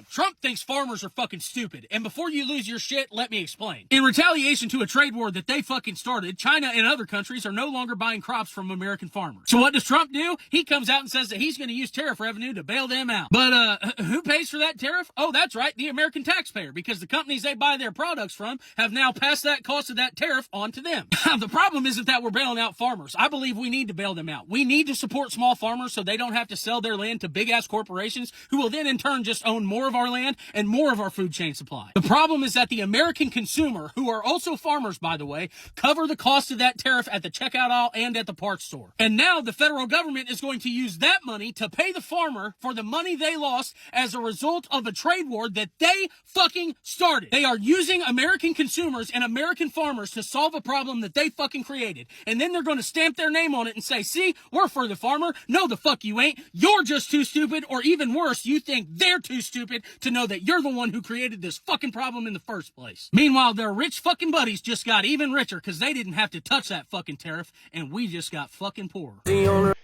Trump. Trump thinks farmers are fucking stupid. And before you lose your shit, let me explain. In retaliation to a trade war that they fucking started, China and other countries are no longer buying crops from American farmers. So what does Trump do? He comes out and says that he's going to use tariff revenue to bail them out. But who pays for that tariff? Oh, that's right, the American taxpayer, because the companies they buy their products from have now passed that cost of that tariff on to them. The problem isn't that we're bailing out farmers. I believe we need to bail them out. We need to support small farmers so they don't have to sell their land to big-ass corporations who will then in turn just own more of our land and more of our food chain supply. The problem is that the American consumer, who are also farmers by the way, cover the cost of that tariff at the checkout aisle and at the parts store. And now the federal government is going to use that money to pay the farmer for the money they lost as a result of a trade war that they fucking started. They are using American consumers and American farmers to solve a problem that they fucking created. And then they're going to stamp their name on it and say, see, we're for the farmer. No, the fuck you ain't. You're just too stupid, or even worse, you think they're too stupid to know that you're the one who created this fucking problem in the first place. Meanwhile, their rich fucking buddies just got even richer because they didn't have to touch that fucking tariff, and we just got fucking poorer.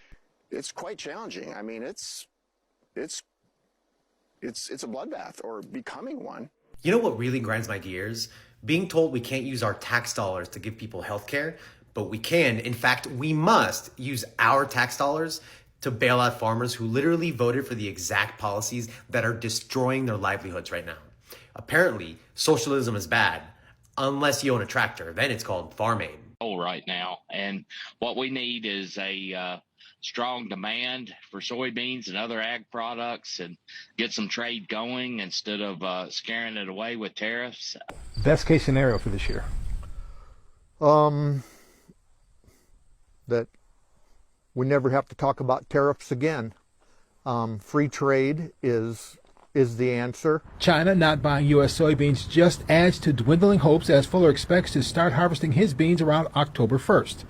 It's quite challenging. I mean, it's a bloodbath, or becoming one. You know what really grinds my gears? Being told we can't use our tax dollars to give people health care, but we can, in fact, we must use our tax dollars to bail out farmers who literally voted for the exact policies that are destroying their livelihoods right now. Apparently, socialism is bad, unless you own a tractor. Then it's called farm aid. Right now, and what we need is a strong demand for soybeans and other ag products, and get some trade going instead of scaring it away with tariffs. Best case scenario for this year? That we never have to talk about tariffs again. Free trade is the answer. China not buying U.S. soybeans just adds to dwindling hopes as Fuller expects to start harvesting his beans around October 1st.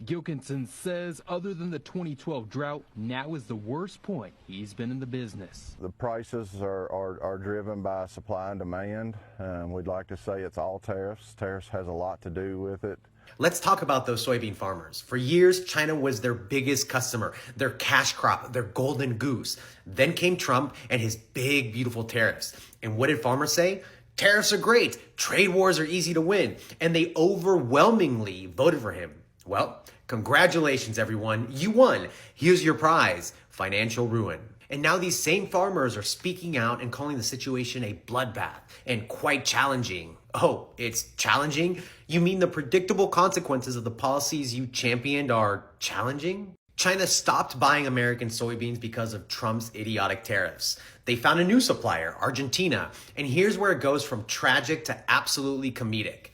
Gilkinson says other than the 2012 drought, now is the worst point he's been in the business. The prices are driven by supply and demand. We'd like to say it's all tariffs. Tariffs has a lot to do with it. Let's talk about those soybean farmers. For years, China was their biggest customer, their cash crop, their golden goose. Then came Trump and his big, beautiful tariffs. And what did farmers say? Tariffs are great. Trade wars are easy to win. And they overwhelmingly voted for him. Well, congratulations, everyone. You won. Here's your prize, financial ruin. And now these same farmers are speaking out and calling the situation a bloodbath and quite challenging. Oh, it's challenging? You mean the predictable consequences of the policies you championed are challenging? China stopped buying American soybeans because of Trump's idiotic tariffs. They found a new supplier, Argentina. And here's where it goes from tragic to absolutely comedic.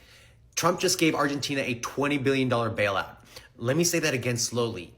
Trump just gave Argentina a $20 billion bailout. Let me say that again slowly.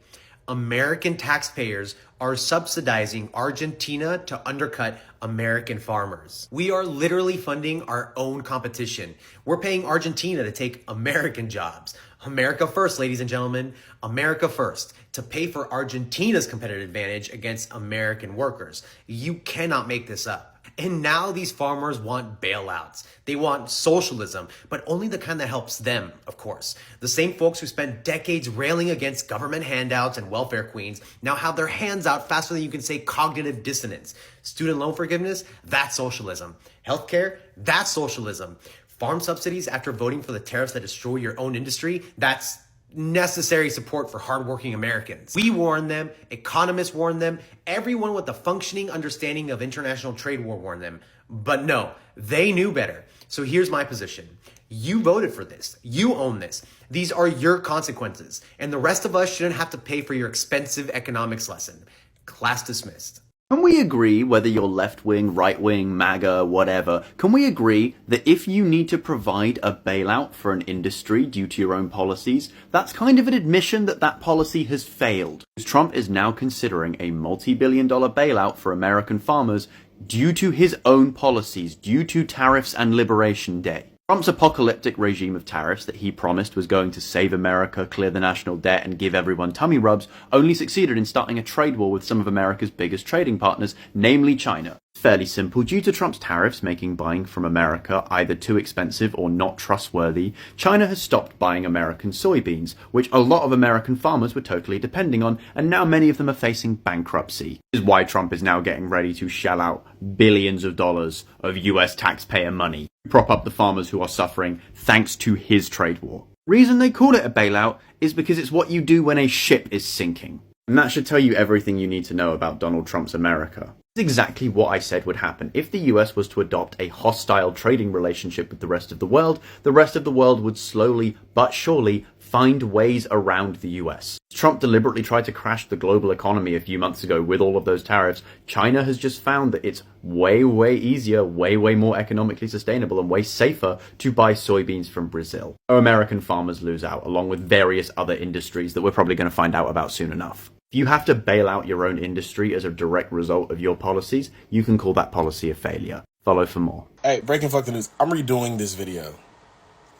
American taxpayers are subsidizing Argentina to undercut American farmers. We are literally funding our own competition. We're paying Argentina to take American jobs. America first, ladies and gentlemen. America first. To pay for Argentina's competitive advantage against American workers. You cannot make this up. And now these farmers want bailouts. They want socialism, but only the kind that helps them, of course. The same folks who spent decades railing against government handouts and welfare queens now have their hands out faster than you can say cognitive dissonance. Student loan forgiveness, that's socialism. Healthcare, that's socialism. Farm subsidies after voting for the tariffs that destroy your own industry, that's necessary support for hardworking Americans. We warned them, economists warned them, everyone with a functioning understanding of international trade warned them. But no, they knew better. So here's my position. You voted for this. You own this. These are your consequences. And the rest of us shouldn't have to pay for your expensive economics lesson. Class dismissed. Can we agree, whether you're left-wing, right-wing, MAGA, whatever, can we agree that if you need to provide a bailout for an industry due to your own policies, that's kind of an admission that that policy has failed? Trump is now considering a multi-billion-dollar bailout for American farmers due to his own policies, due to tariffs and Liberation Day. Trump's apocalyptic regime of tariffs that he promised was going to save America, clear the national debt, and give everyone tummy rubs only succeeded in starting a trade war with some of America's biggest trading partners, namely China. fairly simple. Due to Trump's tariffs making buying from America either too expensive or not trustworthy, China has stopped buying American soybeans, which a lot of American farmers were totally depending on, and now many of them are facing bankruptcy. This is why Trump is now getting ready to shell out billions of dollars of US taxpayer money to prop up the farmers who are suffering thanks to his trade war. Reason they call it a bailout is because it's what you do when a ship is sinking. And that should tell you everything you need to know about Donald Trump's America. This is exactly what I said would happen. If the US was to adopt a hostile trading relationship with the rest of the world would slowly but surely find ways around the US. Trump deliberately tried to crash the global economy a few months ago with all of those tariffs. China has just found that it's way easier, way more economically sustainable and way safer to buy soybeans from Brazil. So American farmers lose out, along with various other industries that we're probably going to find out about soon enough. If you have to bail out your own industry as a direct result of your policies, you can call that policy a failure. Follow for more. Hey, breaking fuck the news. I'm redoing this video.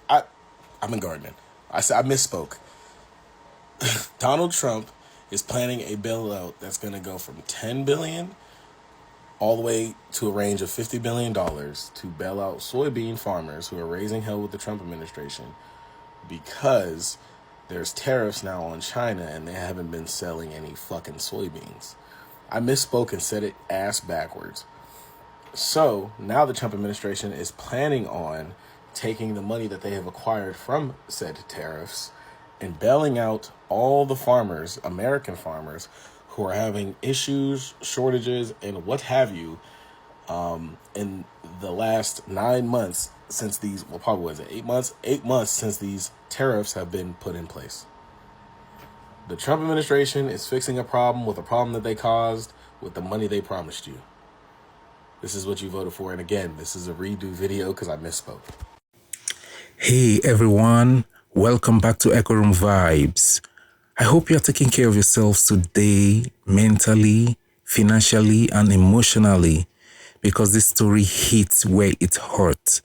I'm in gardening. I misspoke. Donald Trump is planning a bailout that's going to go from $10 billion all the way to a range of $50 billion to bail out soybean farmers who are raising hell with the Trump administration because there's tariffs now on China and they haven't been selling any fucking soybeans. I misspoke and said it ass backwards. So now the Trump administration is planning on taking the money that they have acquired from said tariffs and bailing out all the farmers, American farmers, who are having issues, shortages, and what have you, in the last 9 months since these, well, probably was it 8 months? 8 months since these tariffs have been put in place. The Trump administration is fixing a problem with a problem that they caused with the money they promised you. This is what you voted for. And again, this is a redo video because I misspoke. Hey everyone, welcome back to Echo Room Vibes. I hope you're taking care of yourselves today, mentally, financially, and emotionally, because this story hits where it hurts,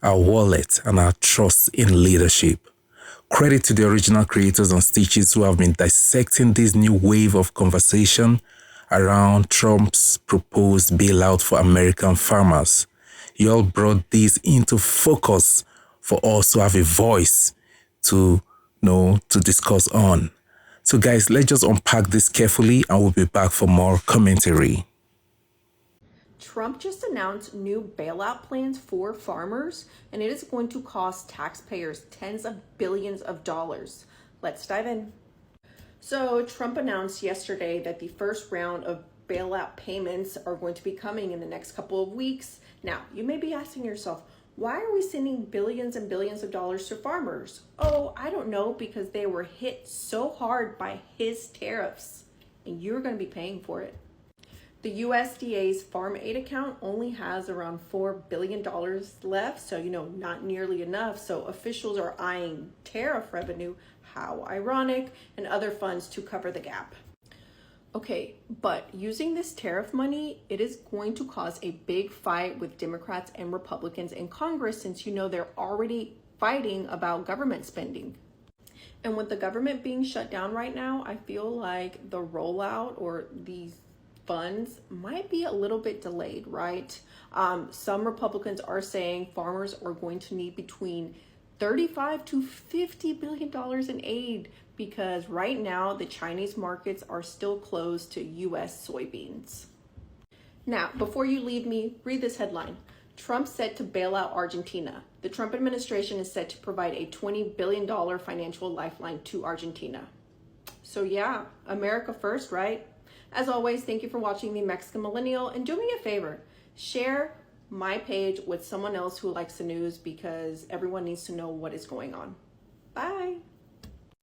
our wallet and our trust in leadership. Credit to the original creators on Stitches who have been dissecting this new wave of conversation around Trump's proposed bailout for American farmers. You all brought this into focus for us to have a voice to discuss on. So guys, let's just unpack this carefully and we'll be back for more commentary. Trump just announced new bailout plans for farmers, and it is going to cost taxpayers tens of billions of dollars. Let's dive in. So Trump announced yesterday that the first round of bailout payments are going to be coming in the next couple of weeks. Now, you may be asking yourself, why are we sending billions and billions of dollars to farmers? Oh, I don't know, because they were hit so hard by his tariffs, and you're going to be paying for it. The USDA's farm aid account only has around $4 billion left, so, not nearly enough. So officials are eyeing tariff revenue, how ironic, and other funds to cover the gap. Okay, but using this tariff money, it is going to cause a big fight with Democrats and Republicans in Congress, since they're already fighting about government spending. And with the government being shut down right now, I feel like the rollout or these funds might be a little bit delayed, right? Some Republicans are saying farmers are going to need between $35 to $50 billion in aid, because right now the Chinese markets are still closed to US soybeans. Now, before you leave me, read this headline. Trump set to bail out Argentina. The Trump administration is set to provide a $20 billion financial lifeline to Argentina. So yeah, America first, right? As always, thank you for watching The Mexican Millennial, and do me a favor, share my page with someone else who likes the news, because everyone needs to know what is going on. Bye.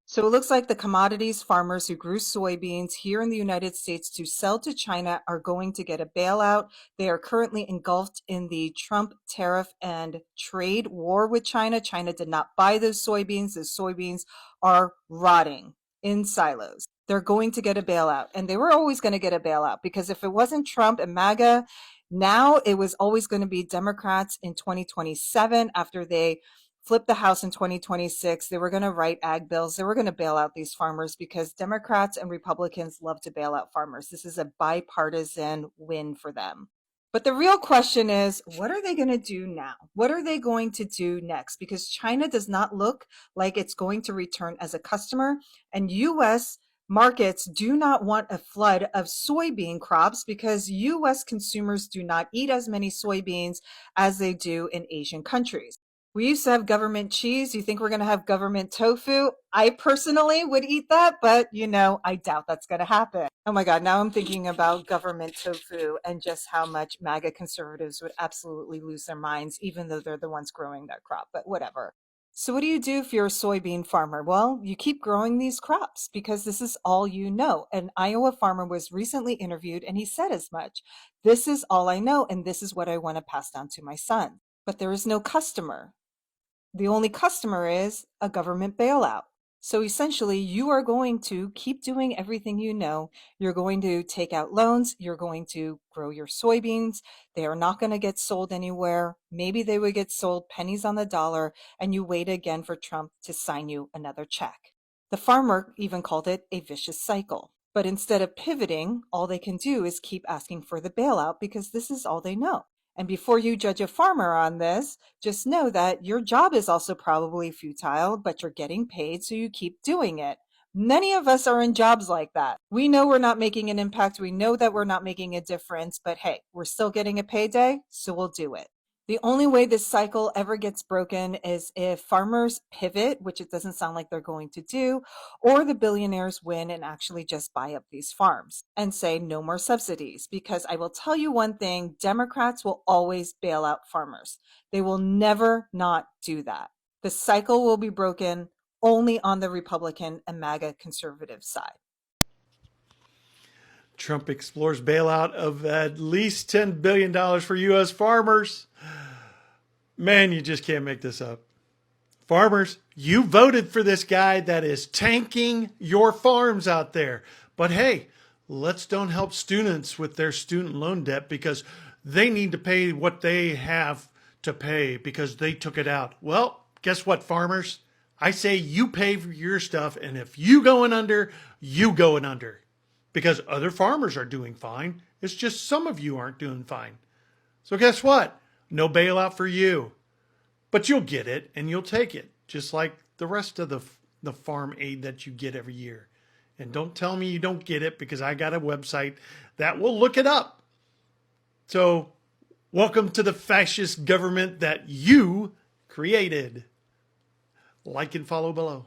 So it looks like the commodities farmers who grew soybeans here in the United States to sell to China are going to get a bailout. They are currently engulfed in the Trump tariff and trade war with China. China did not buy those soybeans. Those soybeans are rotting in silos. They're going to get a bailout, and they were always going to get a bailout, because if it wasn't Trump and MAGA, now it was always going to be Democrats in 2027 after they flipped the House in 2026. They were going to write ag bills. They were going to bail out these farmers, because Democrats and Republicans love to bail out farmers. This is a bipartisan win for them. But the real question is, what are they going to do now? What are they going to do next? Because China does not look like it's going to return as a customer, and U.S. markets do not want a flood of soybean crops because U.S. consumers do not eat as many soybeans as they do in Asian countries. We used to have government cheese. You think we're going to have government tofu? I personally would eat that, but I doubt that's going to happen. Oh my God, now I'm thinking about government tofu and just how much MAGA conservatives would absolutely lose their minds, even though they're the ones growing that crop, but whatever. So what do you do if you're a soybean farmer? Well, you keep growing these crops because this is all you know. An Iowa farmer was recently interviewed and he said as much. This is all I know and this is what I want to pass down to my son. But there is no customer. The only customer is a government bailout. So essentially, you are going to keep doing everything you know. You're going to take out loans. You're going to grow your soybeans. They are not going to get sold anywhere. Maybe they would get sold pennies on the dollar, and you wait again for Trump to sign you another check. The farmer even called it a vicious cycle. But instead of pivoting, all they can do is keep asking for the bailout because this is all they know. And before you judge a farmer on this, just know that your job is also probably futile, but you're getting paid, so you keep doing it. Many of us are in jobs like that. We know we're not making an impact. We know that we're not making a difference, but hey, we're still getting a payday, so we'll do it. The only way this cycle ever gets broken is if farmers pivot, which it doesn't sound like they're going to do, or the billionaires win and actually just buy up these farms and say no more subsidies. Because I will tell you one thing, Democrats will always bail out farmers. They will never not do that. The cycle will be broken only on the Republican and MAGA conservative side. Trump explores bailout of at least $10 billion for U.S. farmers. Man, you just can't make this up. Farmers, you voted for this guy that is tanking your farms out there. But hey, let's don't help students with their student loan debt because they need to pay what they have to pay because they took it out. Well, guess what, farmers? I say you pay for your stuff, and if you going under, you going under. Because other farmers are doing fine. It's just some of you aren't doing fine. So guess what? No bailout for you. But you'll get it, and you'll take it, just like the rest of the farm aid that you get every year. And don't tell me you don't get it, because I got a website that will look it up. So welcome to the fascist government that you created. Like and follow below.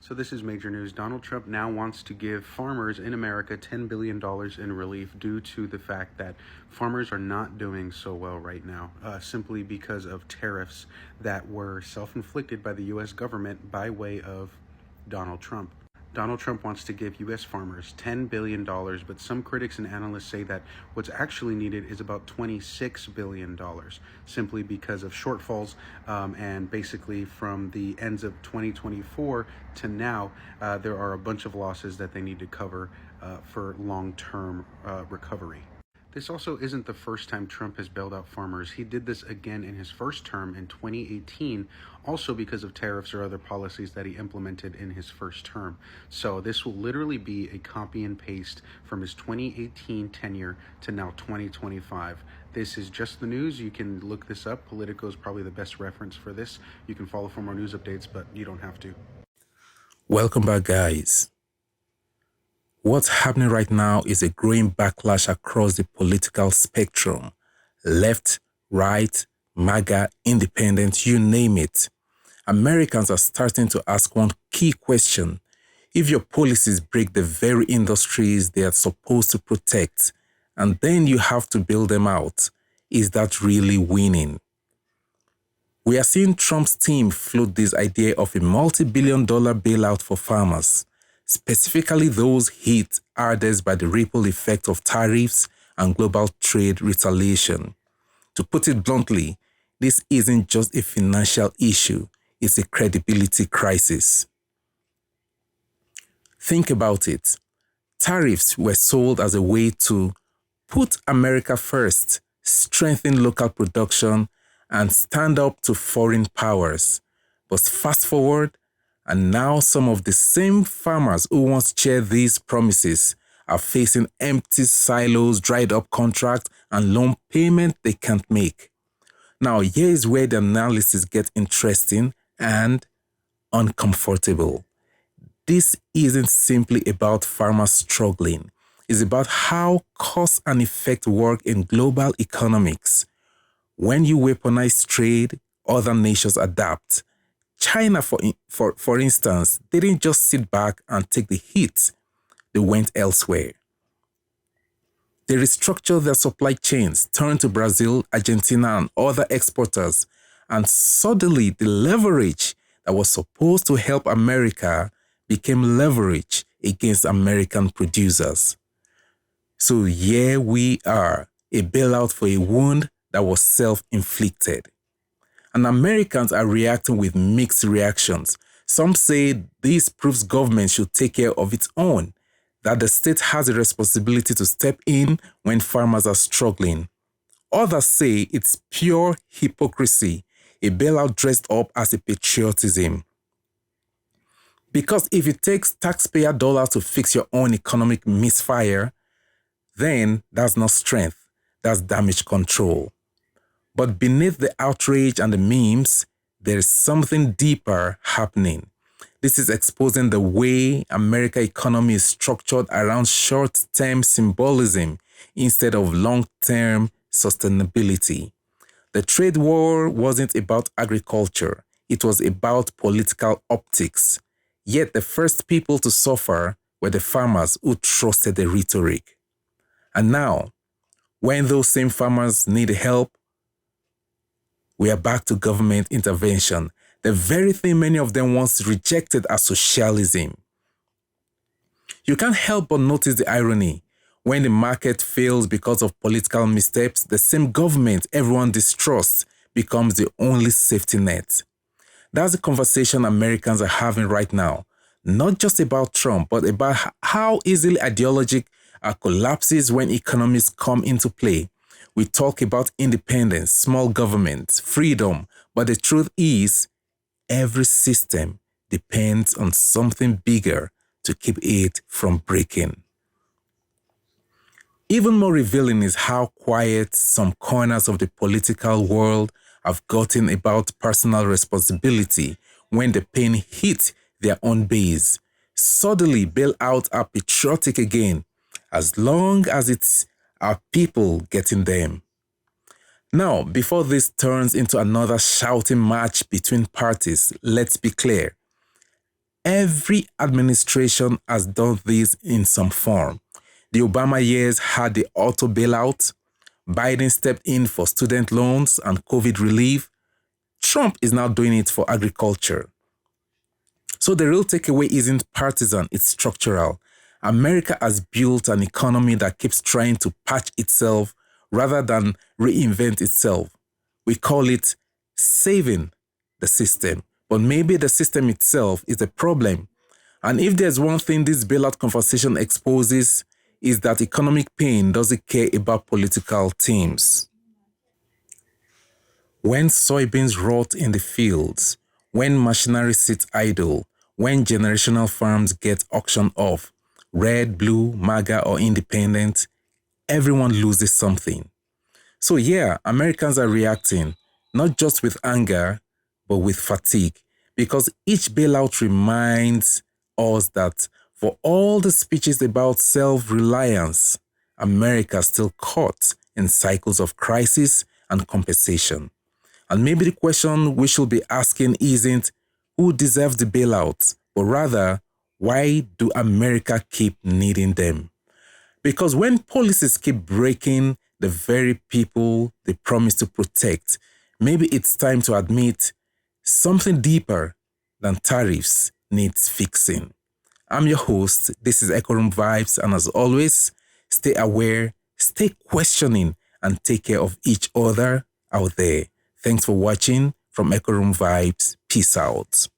So this is major news. Donald Trump now wants to give farmers in America $10 billion in relief due to the fact that farmers are not doing so well right now, simply because of tariffs that were self-inflicted by the U.S. government by way of Donald Trump. Donald Trump wants to give U.S. farmers $10 billion, but some critics and analysts say that what's actually needed is about $26 billion, simply because of shortfalls, and basically from the ends of 2024 to now, there are a bunch of losses that they need to cover for long-term recovery. This also isn't the first time Trump has bailed out farmers. He did this again in his first term in 2018, also because of tariffs or other policies that he implemented in his first term. So this will literally be a copy and paste from his 2018 tenure to now 2025. This is just the news. You can look this up. Politico is probably the best reference for this. You can follow for more news updates, but you don't have to. Welcome back, guys. What's happening right now is a growing backlash across the political spectrum. Left, right, MAGA, independent, you name it. Americans are starting to ask one key question. If your policies break the very industries they are supposed to protect, and then you have to bail them out, is that really winning? We are seeing Trump's team float this idea of a multi-billion-dollar bailout for farmers, specifically those hit hardest by the ripple effect of tariffs and global trade retaliation. To put it bluntly, this isn't just a financial issue, it's a credibility crisis. Think about it. Tariffs were sold as a way to put America first, strengthen local production, and stand up to foreign powers. But fast forward, and now some of the same farmers who once shared these promises are facing empty silos, dried up contracts, and loan payment they can't make. Now, here is where the analysis gets interesting and uncomfortable. This isn't simply about farmers struggling. It's about how cause and effect work in global economics. When you weaponize trade, other nations adapt. China, for instance, didn't just sit back and take the hit. They went elsewhere. They restructured their supply chains, turned to Brazil, Argentina, and other exporters, and suddenly the leverage that was supposed to help America became leverage against American producers. So here we are, a bailout for a wound that was self-inflicted. And Americans are reacting with mixed reactions. Some say this proves government should take care of its own, that the state has a responsibility to step in when farmers are struggling. Others say it's pure hypocrisy, a bailout dressed up as a patriotism. Because if it takes taxpayer dollars to fix your own economic misfire, then that's not strength, that's damage control. But beneath the outrage and the memes, there is something deeper happening. This is exposing the way American economy is structured around short-term symbolism instead of long-term sustainability. The trade war wasn't about agriculture. It was about political optics. Yet the first people to suffer were the farmers who trusted the rhetoric. And now, when those same farmers need help, we are back to government intervention, the very thing many of them once rejected as socialism. You can't help but notice the irony. When the market fails because of political missteps, the same government everyone distrusts becomes the only safety net. That's the conversation Americans are having right now. Not just about Trump, but about how easily ideology collapses when economies come into play. We talk about independence, small government, freedom, but the truth is, every system depends on something bigger to keep it from breaking. Even more revealing is how quiet some corners of the political world have gotten about personal responsibility when the pain hit their own base. Suddenly, bailouts are patriotic again, as long as it's our people getting them. Now, before this turns into another shouting match between parties, let's be clear. Every administration has done this in some form. The Obama years had the auto bailout. Biden stepped in for student loans and COVID relief. Trump is now doing it for agriculture. So the real takeaway isn't partisan, it's structural. America has built an economy that keeps trying to patch itself rather than reinvent itself. We call it saving the system, but maybe the system itself is the problem. And if there's one thing this bailout conversation exposes, is that economic pain doesn't care about political teams. When soybeans rot in the fields, when machinery sits idle, when generational farms get auctioned off, red, blue, MAGA or independent, everyone loses something. So yeah, Americans are reacting, not just with anger, but with fatigue, because each bailout reminds us that for all the speeches about self-reliance, America is still caught in cycles of crisis and compensation. And maybe the question we should be asking isn't who deserves the bailout, but rather, why do America keep needing them? Because when policies keep breaking the very people they promise to protect, maybe it's time to admit something deeper than tariffs needs fixing. I'm your host, this is Echo Room Vibes, and as always, stay aware, stay questioning, and take care of each other out there. Thanks for watching from Echo Room Vibes. Peace out.